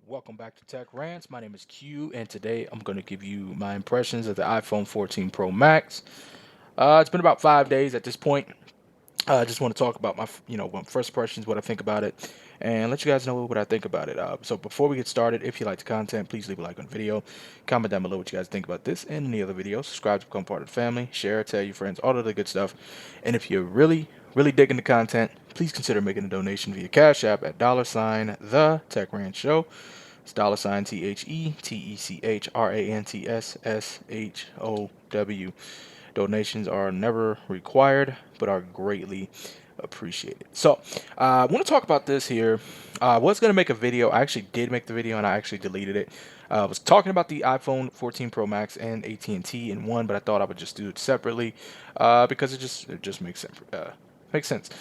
Welcome back to Tech Rants. My name is Q, and today I'm going to give you my impressions of the iPhone 14 Pro Max. It's been about 5 days at this point. I just want to talk about my first impressions, what I think about it, and let you guys know what I think about it. So before we get started, if you like the content, please leave a like on the video, comment down below what you guys think about this and any other videos, subscribe to become part of the family, share, tell your friends, all of the good stuff. And if you're really digging the content, please consider making a donation via Cash App at $the Tech Rant Show. It's $THETechrantsshow. Donations are never required, but are greatly appreciated. So, I want to talk about this here. I was going to make a video. I actually did make the video, and I actually deleted it. I was talking about the iPhone 14 Pro Max and AT&T in one, but I thought I would just do it separately because it just makes sense. Makes sense.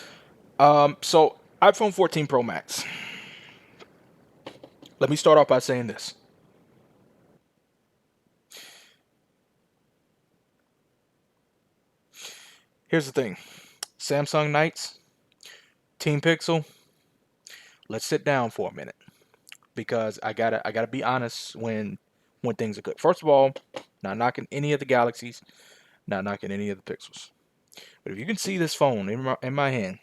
So iPhone 14 Pro Max. Let me start off by saying this. Here's the thing. Samsung Knights, Team Pixel, let's sit down for a minute because I gotta be honest when things are good. First of all, not knocking any of the Galaxies, not knocking any of the Pixels. But if you can see this phone in my hand,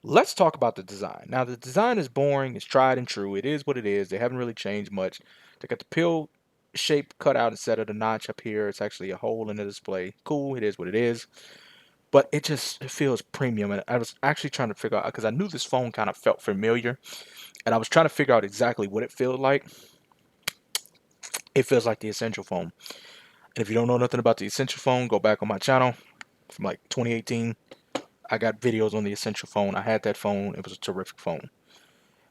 let's talk about the design. Now the design is boring, it's tried and true. It is what it is. They haven't really changed much. They got the pill shape cut out instead of the notch up here. It's actually a hole in the display. Cool, it is what it is. But it feels premium, and I was actually trying to figure out because I knew this phone kind of felt familiar, and I was trying to figure out exactly what it feels like. It feels like the Essential phone. And if you don't know nothing about the Essential phone, go back on my channel from like 2018. I got videos on the Essential phone. I had that phone. It was a terrific phone.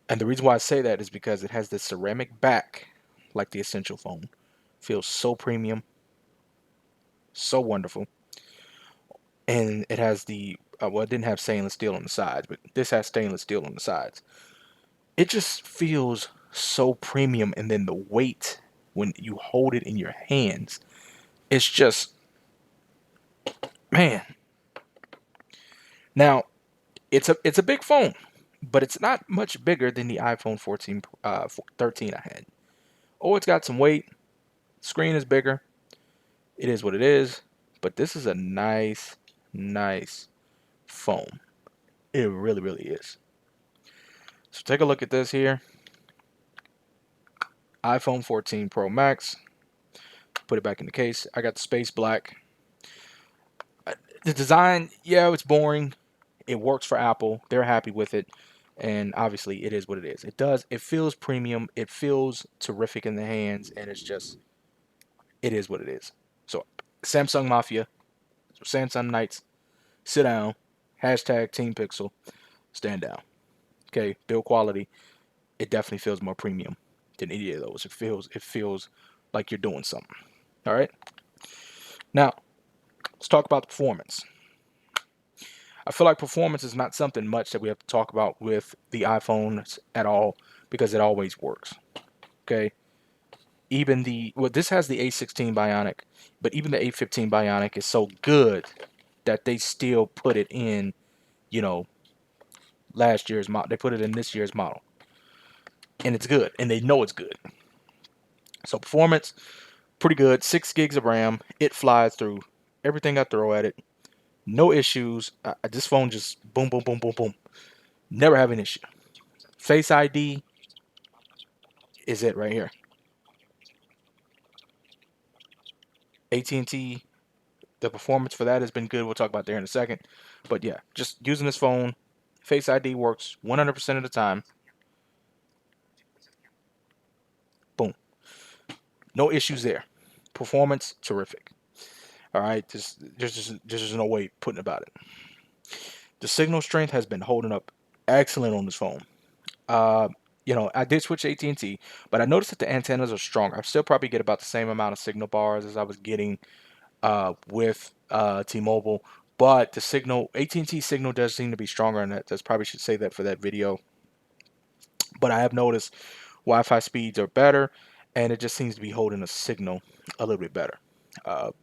And the reason why I say that is because it has this ceramic back like the Essential phone. Feels so premium, so wonderful. And it has well, it didn't have stainless steel on the sides, but this has stainless steel on the sides. It just feels so premium, and then the weight when you hold it in your hands, it's just, man. Now, it's a big phone, but it's not much bigger than the iPhone 14 13 I had. Oh, it's got some weight. Screen is bigger. It is what it is, but this is a nice phone. It really is. So take a look at this here. iPhone 14 Pro Max. Put it back in the case. I got the space black. The design, yeah, it's boring. It works for Apple. They're happy with it. And obviously, it is what it is. It feels premium. It feels terrific in the hands. And it is what it is. So, Samsung Mafia, Samsung Knights, sit down. Hashtag Team Pixel, stand down. Okay, build quality. It definitely feels more premium than any of those. It feels like you're doing something. All right. Now, let's talk about the performance. I feel like performance is not something much that we have to talk about with the iPhones at all because it always works. Okay. Even this has the A16 Bionic, but even the A15 Bionic is so good that they still put it in, you know, last year's model. They put it in this year's model, and it's good, and they know it's good. So performance, pretty good. 6 gigs of RAM. It flies through everything I throw at it. No issues. This phone just boom, boom, boom, boom, boom. Never have an issue. Face ID is it right here. AT&T, the performance for that has been good. We'll talk about there in a second. But yeah, just using this phone, Face ID works 100% of the time. Boom. No issues there. Performance, terrific. All right, there's just no way putting about it. The signal strength has been holding up excellent on this phone. Uh, I did switch to AT&T, but I noticed that the antennas are stronger. I still probably get about the same amount of signal bars as I was getting with T-Mobile, but the signal AT&T signal does seem to be stronger, and that's probably should say that for that video. But I have noticed Wi-Fi speeds are better, and it just seems to be holding a signal a little bit better.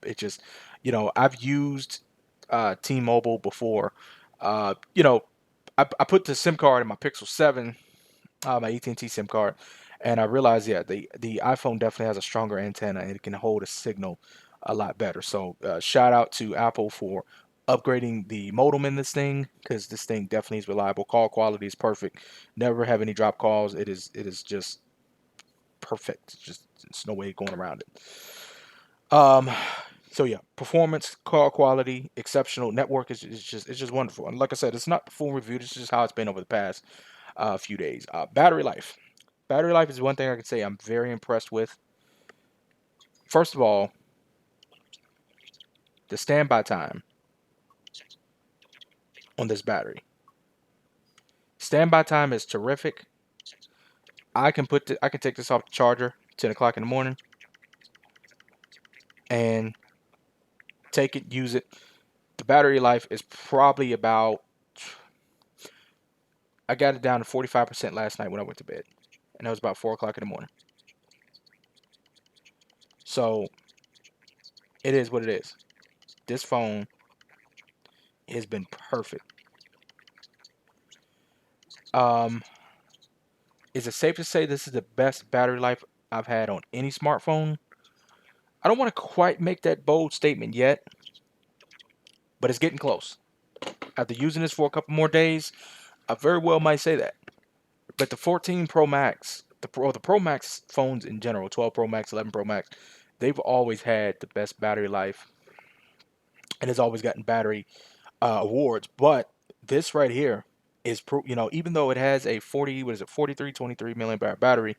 It just, I've used T-Mobile before. I put the SIM card in my Pixel 7, my AT&T SIM card, And I realized, yeah, the iPhone definitely has a stronger antenna and it can hold a signal a lot better. So shout out to Apple for upgrading the modem in this thing, because this thing definitely is reliable. Call quality is perfect. Never have any drop calls. It is just perfect. It's just there's no way going around it. Um, so yeah, performance, call quality, exceptional. Network is just wonderful. And like I said, it's not the full review. This is just how it's been over the past few days. Battery life. Battery life is one thing I can say I'm very impressed with. First of all, the standby time on this battery. Standby time is terrific. I can take this off the charger 10 o'clock in the morning and take it, use it. The battery life is probably about, I got it down to 45% last night when I went to bed, and that was about 4 o'clock in the morning. So it is what it is. This phone has been perfect. Um, is it safe to say this is the best battery life I've had on any smartphone? I don't want to quite make that bold statement yet, but it's getting close. After using this for a couple more days, I very well might say that. But the 14 Pro Max, the Pro Max phones in general, 12 Pro Max, 11 Pro Max, they've always had the best battery life and has always gotten battery awards. But this right here is, even though it has a 40, what is it, 4323 milliamp hour battery,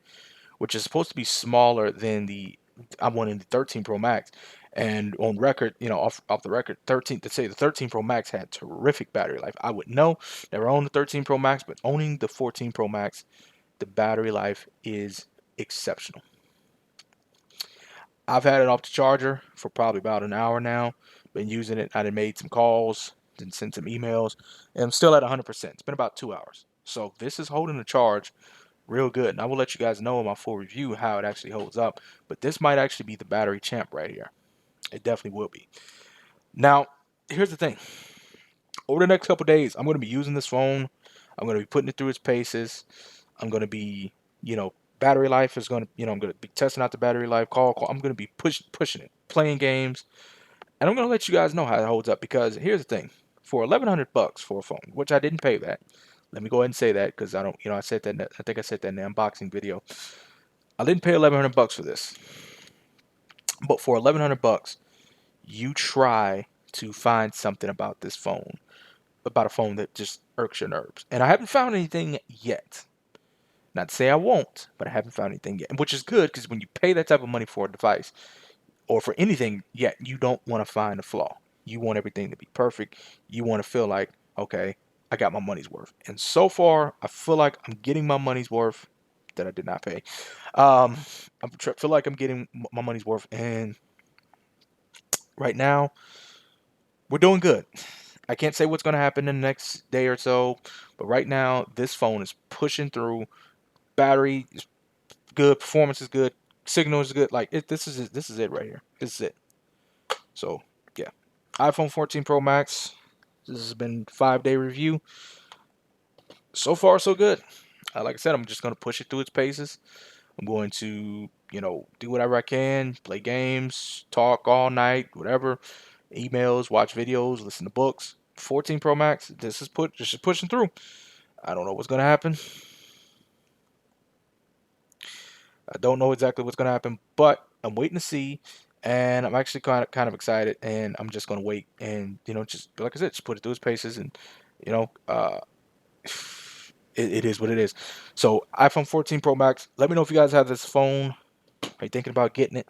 which is supposed to be smaller than the I'm wanting the 13 Pro Max. And on record, off the record, 13 to say the 13 Pro Max had terrific battery life. I would know, never owned the 13 Pro Max, but owning the 14 Pro Max, the battery life is exceptional. I've had it off the charger for probably about an hour now. Been using it. I done made some calls, then sent some emails, and I'm still at 100%. It's been about 2 hours. So this is holding the charge real good. And I will let you guys know in my full review how it actually holds up. But this might actually be the battery champ right here. It definitely will be. Now, here's the thing. Over the next couple days, I'm going to be using this phone. I'm going to be putting it through its paces. I'm going to be, battery life is going to, I'm going to be testing out the battery life. I'm going to be pushing it, playing games, and I'm going to let you guys know how it holds up. Because here's the thing: for $1,100 for a phone, which I didn't pay that. Let me go ahead and say that because I don't, I said that. I think I said that in the unboxing video. I didn't pay $1,100 for this, but for $1,100, you try to find something about this phone, about a phone that just irks your nerves. And I haven't found anything yet. Not to say I won't, but I haven't found anything yet. Which is good, because when you pay that type of money for a device or for anything yet, you don't want to find a flaw. You want everything to be perfect. You want to feel like, okay, I got my money's worth. And so far, I feel like I'm getting my money's worth that I did not pay. Um, feel like I'm getting my money's worth. And right now, we're doing good. I can't say what's going to happen in the next day or so, but right now, this phone is pushing through. Battery is good, performance is good, signal is good. Like this is it. This is it right here. This is it. So yeah, iPhone 14 Pro Max. This has been 5-day review. So far, so good. Like I said, I'm just gonna push it through its paces. I'm going to, do whatever I can, play games, talk all night, whatever, emails, watch videos, listen to books. 14 Pro Max. This is pushing through. I don't know what's gonna happen. I don't know exactly what's going to happen, but I'm waiting to see, and I'm actually kind of excited, and I'm just going to wait, and just like I said, just put it through its paces, and you know, uh, it is what it is. So iPhone 14 Pro Max. Let me know if you guys have this phone. Are you thinking about getting it?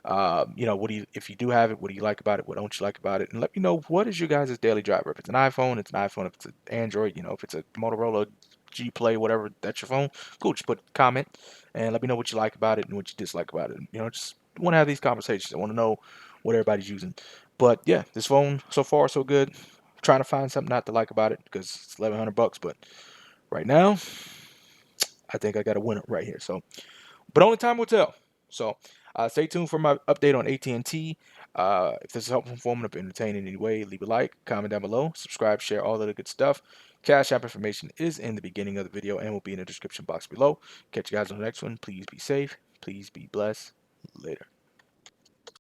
What do you, if you do have it, what do you like about it? What don't you like about it? And let me know, what is your guys' daily driver. If it's an iPhone, it's an iPhone. If it's an Android, if it's a Motorola G Play, whatever, that's your phone. Cool. Just put a comment and let me know what you like about it and what you dislike about it. Just want to have these conversations. I want to know what everybody's using. But yeah, this phone so far so good. I'm trying to find something not to like about it because it's $1,100. But right now, I think I got a winner right here. So, but only time will tell. So stay tuned for my update on AT&T. If this is helpful, informative, entertaining in any way, leave a like, comment down below, subscribe, share, all of the good stuff. Cash App information is in the beginning of the video and will be in the description box below. Catch you guys on the next one. Please be safe. Please be blessed. Later.